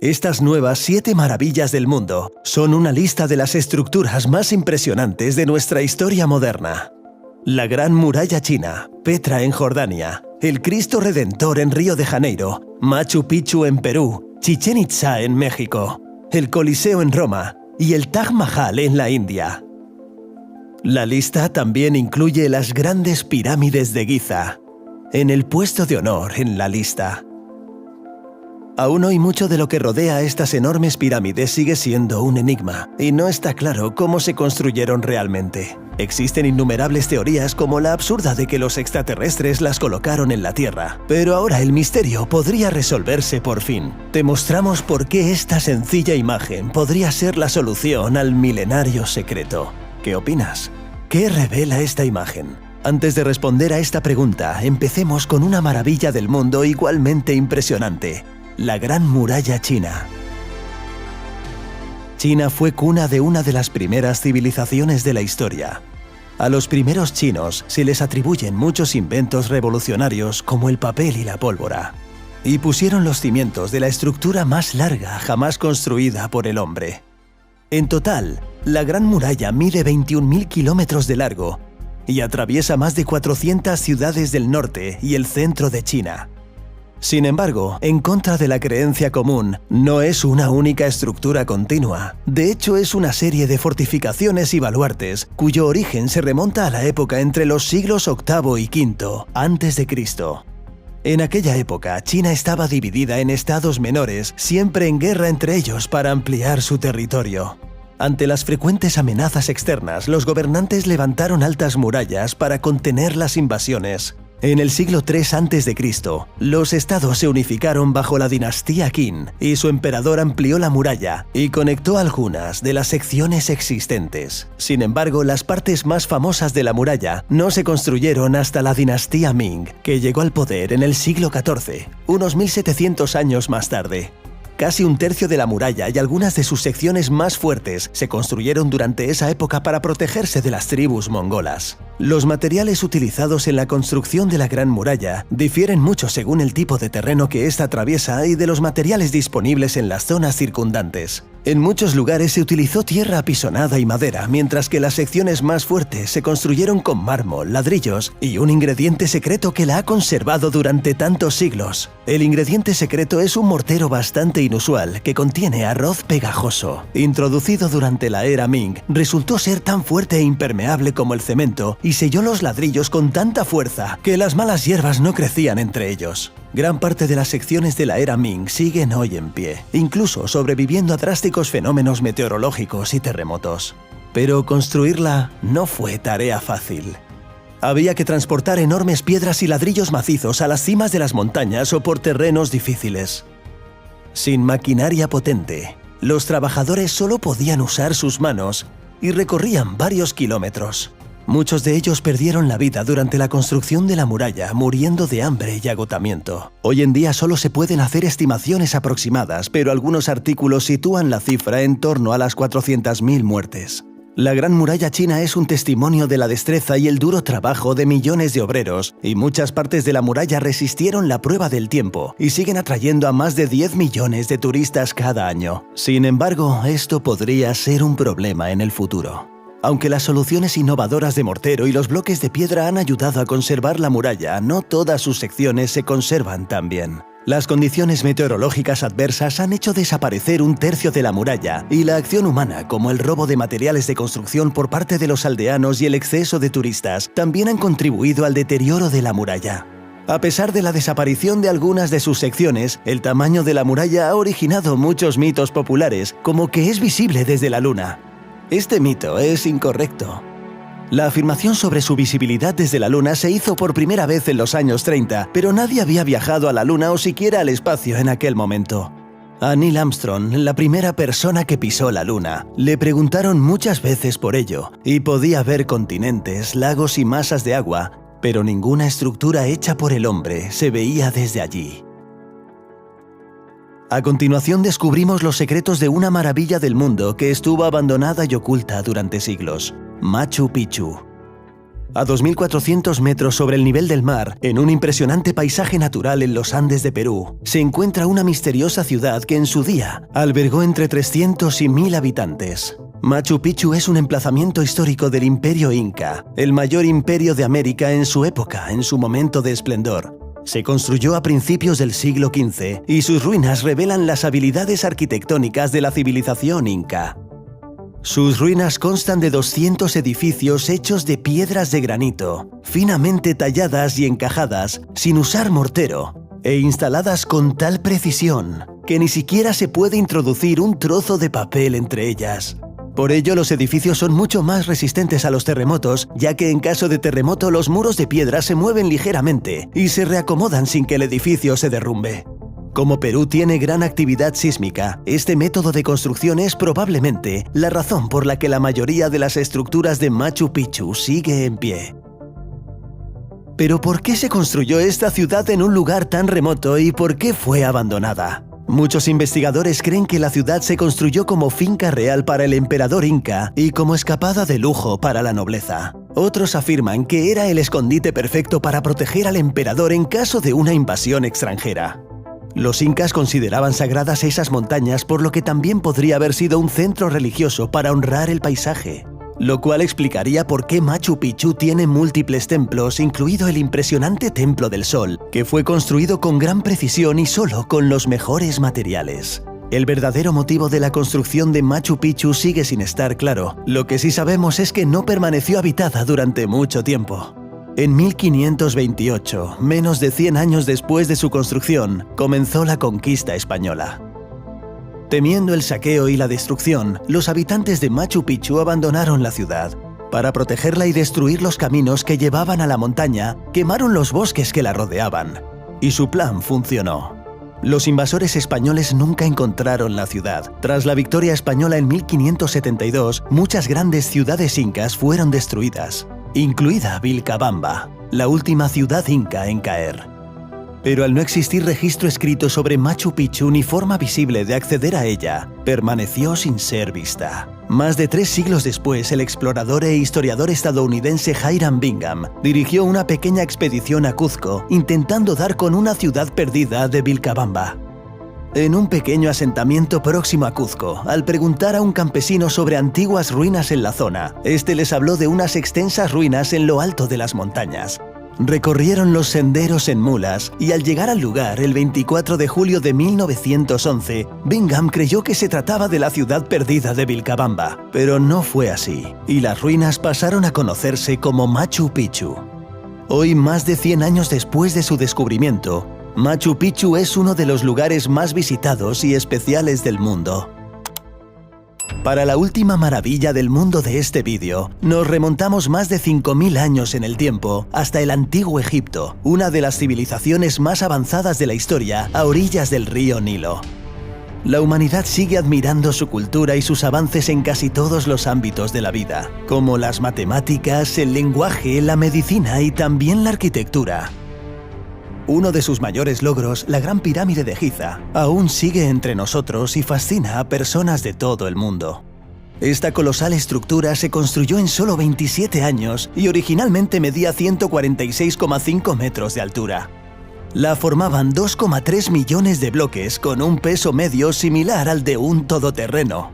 Estas nuevas 7 maravillas del mundo son una lista de las estructuras más impresionantes de nuestra historia moderna. La Gran Muralla China, Petra en Jordania, el Cristo Redentor en Río de Janeiro, Machu Picchu en Perú, Chichén Itzá en México, el Coliseo en Roma y el Taj Mahal en la India. La lista también incluye las grandes pirámides de Giza, en el puesto de honor en la lista. Aún hoy mucho de lo que rodea a estas enormes pirámides sigue siendo un enigma, y no está claro cómo se construyeron realmente. Existen innumerables teorías como la absurda de que los extraterrestres las colocaron en la Tierra, pero ahora el misterio podría resolverse por fin. Te mostramos por qué esta sencilla imagen podría ser la solución al milenario secreto. ¿Qué opinas? ¿Qué revela esta imagen? Antes de responder a esta pregunta, empecemos con una maravilla del mundo igualmente impresionante: la Gran Muralla China. China fue cuna de una de las primeras civilizaciones de la historia. A los primeros chinos se les atribuyen muchos inventos revolucionarios como el papel y la pólvora, y pusieron los cimientos de la estructura más larga jamás construida por el hombre. En total, la Gran Muralla mide 21.000 kilómetros de largo y atraviesa más de 400 ciudades del norte y el centro de China. Sin embargo, en contra de la creencia común, no es una única estructura continua. De hecho, es una serie de fortificaciones y baluartes cuyo origen se remonta a la época entre los siglos VIII y V a.C. En aquella época, China estaba dividida en estados menores, siempre en guerra entre ellos para ampliar su territorio. Ante las frecuentes amenazas externas, los gobernantes levantaron altas murallas para contener las invasiones. En el siglo III a.C., los estados se unificaron bajo la dinastía Qin y su emperador amplió la muralla y conectó algunas de las secciones existentes. Sin embargo, las partes más famosas de la muralla no se construyeron hasta la dinastía Ming, que llegó al poder en el siglo XIV, unos 1700 años más tarde. Casi un tercio de la muralla y algunas de sus secciones más fuertes se construyeron durante esa época para protegerse de las tribus mongolas. Los materiales utilizados en la construcción de la Gran Muralla difieren mucho según el tipo de terreno que ésta atraviesa y de los materiales disponibles en las zonas circundantes. En muchos lugares se utilizó tierra apisonada y madera, mientras que las secciones más fuertes se construyeron con mármol, ladrillos y un ingrediente secreto que la ha conservado durante tantos siglos. El ingrediente secreto es un mortero bastante inusual que contiene arroz pegajoso. Introducido durante la era Ming, resultó ser tan fuerte e impermeable como el cemento y selló los ladrillos con tanta fuerza que las malas hierbas no crecían entre ellos. Gran parte de las secciones de la era Ming siguen hoy en pie, incluso sobreviviendo a drásticos fenómenos meteorológicos y terremotos. Pero construirla no fue tarea fácil. Había que transportar enormes piedras y ladrillos macizos a las cimas de las montañas o por terrenos difíciles. Sin maquinaria potente, los trabajadores solo podían usar sus manos y recorrían varios kilómetros. Muchos de ellos perdieron la vida durante la construcción de la muralla, muriendo de hambre y agotamiento. Hoy en día solo se pueden hacer estimaciones aproximadas, pero algunos artículos sitúan la cifra en torno a las 400.000 muertes. La Gran Muralla China es un testimonio de la destreza y el duro trabajo de millones de obreros, y muchas partes de la muralla resistieron la prueba del tiempo y siguen atrayendo a más de 10 millones de turistas cada año. Sin embargo, esto podría ser un problema en el futuro. Aunque las soluciones innovadoras de mortero y los bloques de piedra han ayudado a conservar la muralla, no todas sus secciones se conservan tan bien. Las condiciones meteorológicas adversas han hecho desaparecer un tercio de la muralla y la acción humana, como el robo de materiales de construcción por parte de los aldeanos y el exceso de turistas, también han contribuido al deterioro de la muralla. A pesar de la desaparición de algunas de sus secciones, el tamaño de la muralla ha originado muchos mitos populares, como que es visible desde la Luna. Este mito es incorrecto. La afirmación sobre su visibilidad desde la Luna se hizo por primera vez en los años 30, pero nadie había viajado a la Luna o siquiera al espacio en aquel momento. A Neil Armstrong, la primera persona que pisó la Luna, le preguntaron muchas veces por ello, y podía ver continentes, lagos y masas de agua, pero ninguna estructura hecha por el hombre se veía desde allí. A continuación descubrimos los secretos de una maravilla del mundo que estuvo abandonada y oculta durante siglos: Machu Picchu. A 2.400 metros sobre el nivel del mar, en un impresionante paisaje natural en los Andes de Perú, se encuentra una misteriosa ciudad que en su día albergó entre 300 y 1.000 habitantes. Machu Picchu es un emplazamiento histórico del Imperio Inca, el mayor imperio de América en su época, en su momento de esplendor. Se construyó a principios del siglo XV y sus ruinas revelan las habilidades arquitectónicas de la civilización inca. Sus ruinas constan de 200 edificios hechos de piedras de granito, finamente talladas y encajadas, sin usar mortero, e instaladas con tal precisión que ni siquiera se puede introducir un trozo de papel entre ellas. Por ello, los edificios son mucho más resistentes a los terremotos, ya que en caso de terremoto los muros de piedra se mueven ligeramente y se reacomodan sin que el edificio se derrumbe. Como Perú tiene gran actividad sísmica, este método de construcción es probablemente la razón por la que la mayoría de las estructuras de Machu Picchu sigue en pie. Pero ¿por qué se construyó esta ciudad en un lugar tan remoto y por qué fue abandonada? Muchos investigadores creen que la ciudad se construyó como finca real para el emperador inca y como escapada de lujo para la nobleza. Otros afirman que era el escondite perfecto para proteger al emperador en caso de una invasión extranjera. Los incas consideraban sagradas esas montañas, por lo que también podría haber sido un centro religioso para honrar el paisaje, lo cual explicaría por qué Machu Picchu tiene múltiples templos, incluido el impresionante Templo del Sol, que fue construido con gran precisión y solo con los mejores materiales. El verdadero motivo de la construcción de Machu Picchu sigue sin estar claro. Lo que sí sabemos es que no permaneció habitada durante mucho tiempo. En 1528, menos de 100 años después de su construcción, comenzó la conquista española. Temiendo el saqueo y la destrucción, los habitantes de Machu Picchu abandonaron la ciudad. Para protegerla y destruir los caminos que llevaban a la montaña, quemaron los bosques que la rodeaban. Y su plan funcionó. Los invasores españoles nunca encontraron la ciudad. Tras la victoria española en 1572, muchas grandes ciudades incas fueron destruidas, incluida Vilcabamba, la última ciudad inca en caer. Pero al no existir registro escrito sobre Machu Picchu ni forma visible de acceder a ella, permaneció sin ser vista. Más de 3 siglos después, el explorador e historiador estadounidense Hiram Bingham dirigió una pequeña expedición a Cuzco, intentando dar con una ciudad perdida de Vilcabamba. En un pequeño asentamiento próximo a Cuzco, al preguntar a un campesino sobre antiguas ruinas en la zona, este les habló de unas extensas ruinas en lo alto de las montañas. Recorrieron los senderos en mulas y al llegar al lugar el 24 de julio de 1911, Bingham creyó que se trataba de la ciudad perdida de Vilcabamba, pero no fue así, y las ruinas pasaron a conocerse como Machu Picchu. Hoy, más de 100 años después de su descubrimiento, Machu Picchu es uno de los lugares más visitados y especiales del mundo. Para la última maravilla del mundo de este vídeo, nos remontamos más de 5.000 años en el tiempo, hasta el Antiguo Egipto, una de las civilizaciones más avanzadas de la historia, a orillas del río Nilo. La humanidad sigue admirando su cultura y sus avances en casi todos los ámbitos de la vida, como las matemáticas, el lenguaje, la medicina y también la arquitectura. Uno de sus mayores logros, la Gran Pirámide de Giza, aún sigue entre nosotros y fascina a personas de todo el mundo. Esta colosal estructura se construyó en solo 27 años y originalmente medía 146,5 metros de altura. La formaban 2,3 millones de bloques con un peso medio similar al de un todoterreno.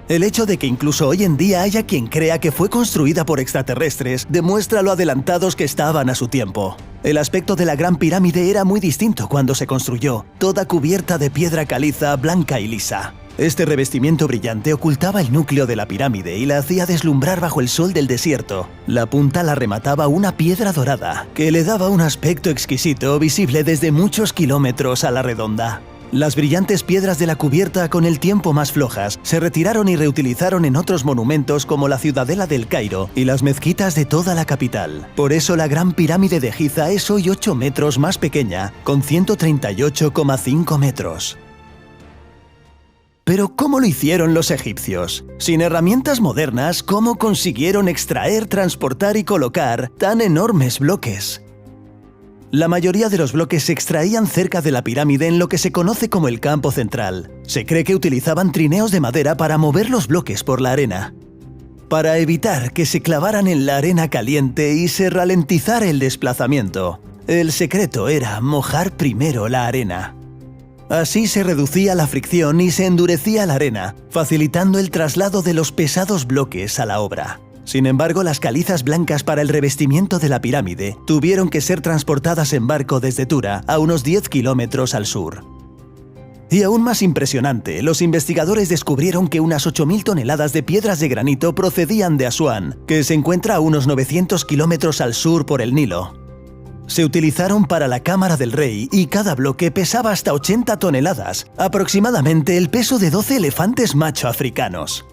El hecho de que incluso hoy en día haya quien crea que fue construida por extraterrestres demuestra lo adelantados que estaban a su tiempo. El aspecto de la Gran Pirámide era muy distinto cuando se construyó, toda cubierta de piedra caliza blanca y lisa. Este revestimiento brillante ocultaba el núcleo de la pirámide y la hacía deslumbrar bajo el sol del desierto. La punta la remataba una piedra dorada, que le daba un aspecto exquisito visible desde muchos kilómetros a la redonda. Las brillantes piedras de la cubierta, con el tiempo más flojas, se retiraron y reutilizaron en otros monumentos como la Ciudadela del Cairo y las mezquitas de toda la capital. Por eso la Gran Pirámide de Giza es hoy 8 metros más pequeña, con 138,5 metros. Pero ¿cómo lo hicieron los egipcios? Sin herramientas modernas, ¿cómo consiguieron extraer, transportar y colocar tan enormes bloques? La mayoría de los bloques se extraían cerca de la pirámide en lo que se conoce como el campo central. Se cree que utilizaban trineos de madera para mover los bloques por la arena. para evitar que se clavaran en la arena caliente y se ralentizara el desplazamiento. El secreto era mojar primero la arena. Así se reducía la fricción y se endurecía la arena, facilitando el traslado de los pesados bloques a la obra. Sin embargo, las calizas blancas para el revestimiento de la pirámide tuvieron que ser transportadas en barco desde Tura, a unos 10 kilómetros al sur. Y aún más impresionante, los investigadores descubrieron que unas 8.000 toneladas de piedras de granito procedían de Asuán, que se encuentra a unos 900 kilómetros al sur por el Nilo. Se utilizaron para la cámara del rey y cada bloque pesaba hasta 80 toneladas, aproximadamente el peso de 12 elefantes macho africanos.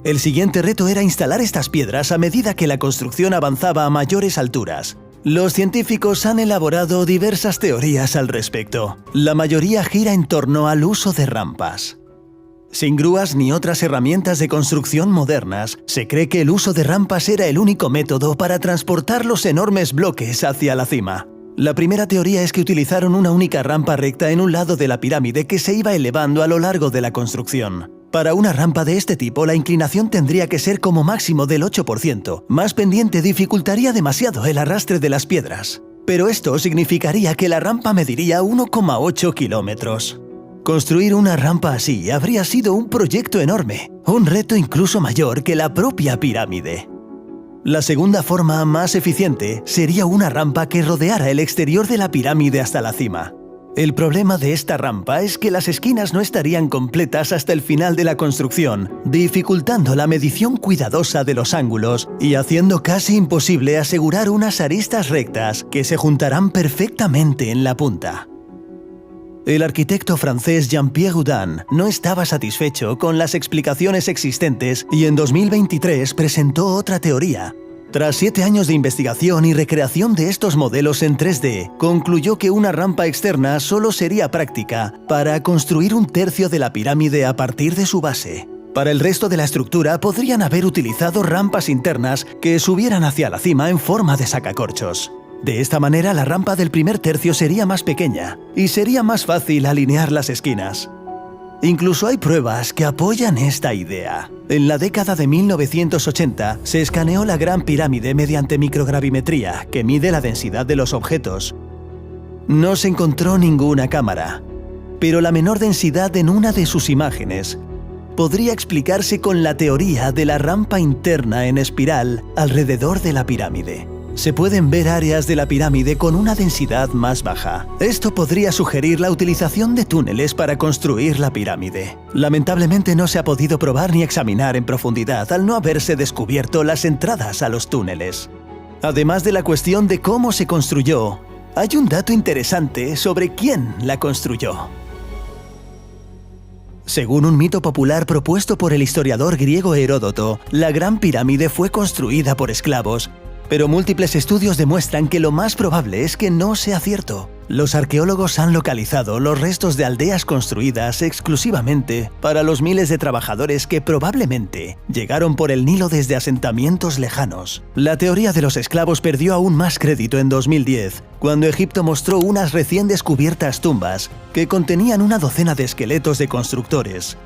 El siguiente reto era instalar estas piedras a medida que la construcción avanzaba a mayores alturas. Los científicos han elaborado diversas teorías al respecto. La mayoría gira en torno al uso de rampas. Sin grúas ni otras herramientas de construcción modernas, se cree que el uso de rampas era el único método para transportar los enormes bloques hacia la cima. La primera teoría es que utilizaron una única rampa recta en un lado de la pirámide que se iba elevando a lo largo de la construcción. Para una rampa de este tipo, la inclinación tendría que ser como máximo del 8%. Más pendiente dificultaría demasiado el arrastre de las piedras. Pero esto significaría que la rampa mediría 1,8 kilómetros. Construir una rampa así habría sido un proyecto enorme, un reto incluso mayor que la propia pirámide. La segunda forma, más eficiente, sería una rampa que rodeara el exterior de la pirámide hasta la cima. El problema de esta rampa es que las esquinas no estarían completas hasta el final de la construcción, dificultando la medición cuidadosa de los ángulos y haciendo casi imposible asegurar unas aristas rectas que se juntarán perfectamente en la punta. El arquitecto francés Jean-Pierre Houdin no estaba satisfecho con las explicaciones existentes y en 2023 presentó otra teoría. Tras 7 años de investigación y recreación de estos modelos en 3D, concluyó que una rampa externa solo sería práctica para construir un tercio de la pirámide a partir de su base. Para el resto de la estructura podrían haber utilizado rampas internas que subieran hacia la cima en forma de sacacorchos. De esta manera, la rampa del primer tercio sería más pequeña y sería más fácil alinear las esquinas. Incluso hay pruebas que apoyan esta idea. En la década de 1980 se escaneó la Gran Pirámide mediante microgravimetría, que mide la densidad de los objetos. No se encontró ninguna cámara, pero la menor densidad en una de sus imágenes podría explicarse con la teoría de la rampa interna en espiral alrededor de la pirámide. Se pueden ver áreas de la pirámide con una densidad más baja. Esto podría sugerir la utilización de túneles para construir la pirámide. Lamentablemente no se ha podido probar ni examinar en profundidad al no haberse descubierto las entradas a los túneles. Además de la cuestión de cómo se construyó, hay un dato interesante sobre quién la construyó. Según un mito popular propuesto por el historiador griego Heródoto, la Gran Pirámide fue construida por esclavos, pero múltiples estudios demuestran que lo más probable es que no sea cierto. Los arqueólogos han localizado los restos de aldeas construidas exclusivamente para los miles de trabajadores que probablemente llegaron por el Nilo desde asentamientos lejanos. La teoría de los esclavos perdió aún más crédito en 2010, cuando Egipto mostró unas recién descubiertas tumbas que contenían una docena de esqueletos de constructores.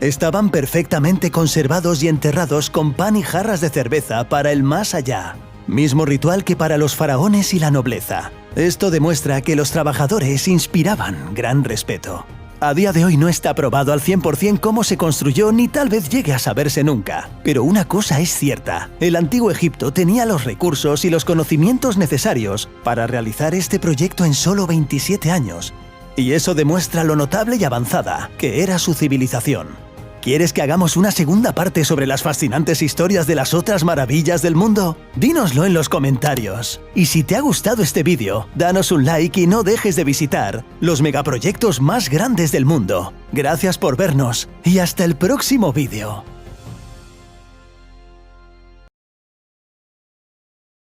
Estaban perfectamente conservados y enterrados con pan y jarras de cerveza para el más allá. Mismo ritual que para los faraones y la nobleza. Esto demuestra que los trabajadores inspiraban gran respeto. A día de hoy no está probado al 100% cómo se construyó ni tal vez llegue a saberse nunca. Pero una cosa es cierta, el antiguo Egipto tenía los recursos y los conocimientos necesarios para realizar este proyecto en solo 27 años. Y eso demuestra lo notable y avanzada que era su civilización. ¿Quieres que hagamos una segunda parte sobre las fascinantes historias de las otras maravillas del mundo? Dínoslo en los comentarios. Y si te ha gustado este vídeo, danos un like y no dejes de visitar los megaproyectos más grandes del mundo. Gracias por vernos y hasta el próximo vídeo.